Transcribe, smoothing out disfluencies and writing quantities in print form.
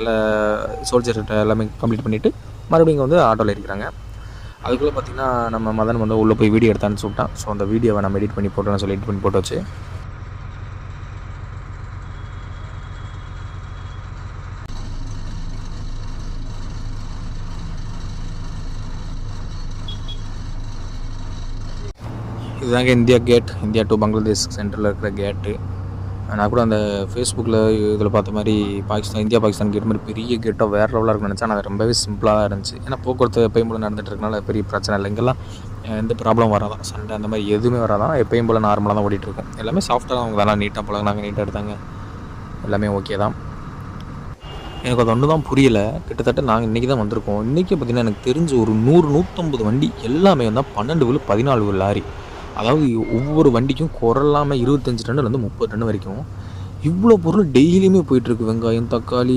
நல்ல சோல்ஜர்கிட்ட எல்லாமே கம்ப்ளீட் பண்ணிவிட்டு மறுபடியும் இங்கே வந்து ஆட்டோவில் இருக்கிறாங்க. அதுக்குள்ளே பார்த்திங்கன்னா நம்ம மதன் வந்து உள்ளே போய் வீடியோ எடுத்தான்னு சொல்லிட்டான். ஸோ அந்த வீடியோவை நம்ம எடிட் பண்ணி போட்டோன்னு சொல்லி எடிட் பண்ணி போட்டு வச்சு இதுதாங்க India gate, India to Bangladesh சென்டரில் இருக்கிற கேட்டு. நான் கூட அந்த ஃபேஸ்புக்கில் இதில் பார்த்த மாதிரி இந்தியா பாகிஸ்தான் கேட் மாதிரி பெரிய கேட்டாக வேறு லெவலாக இருக்குன்னு நினச்சா. நான் ரொம்பவே சிம்பிளாக தான் இருந்துச்சு. ஏன்னா போக்குவரத்து எப்பயும் போல் நடந்துகிட்டு இருக்கனால பெரிய பிரச்சனை இல்லை. இங்கெல்லாம் எந்த ப்ராப்ளம் வராதான், சண்டை அந்த மாதிரி எதுவுமே வராதான். எப்பயும் போல் நார்மலாக தான் ஓடிட்டுருக்கும். எல்லாமே சாஃப்டாக அவங்க வேணாம், நீட்டாக பழகினாங்க, நீட்டாக எடுத்தாங்க, எல்லாமே ஓகே தான். எனக்கு அது ஒன்று தான் புரியலை. கிட்டத்தட்ட நாங்கள் இன்றைக்கி தான் வந்திருக்கோம். இன்றைக்கி பார்த்திங்கன்னா எனக்கு தெரிஞ்ச ஒரு 100-150 வண்டி எல்லாமே வந்தால் 12 வீல் 14 வீல் லாரி. அதாவது ஒவ்வொரு வண்டிக்கும் குறையில்லாமல் 25 டன்னுலேருந்து 30 டன் வரைக்கும் இவ்வளோ பொருள் டெய்லியுமே போயிட்டுருக்கு. வெங்காயம், தக்காளி,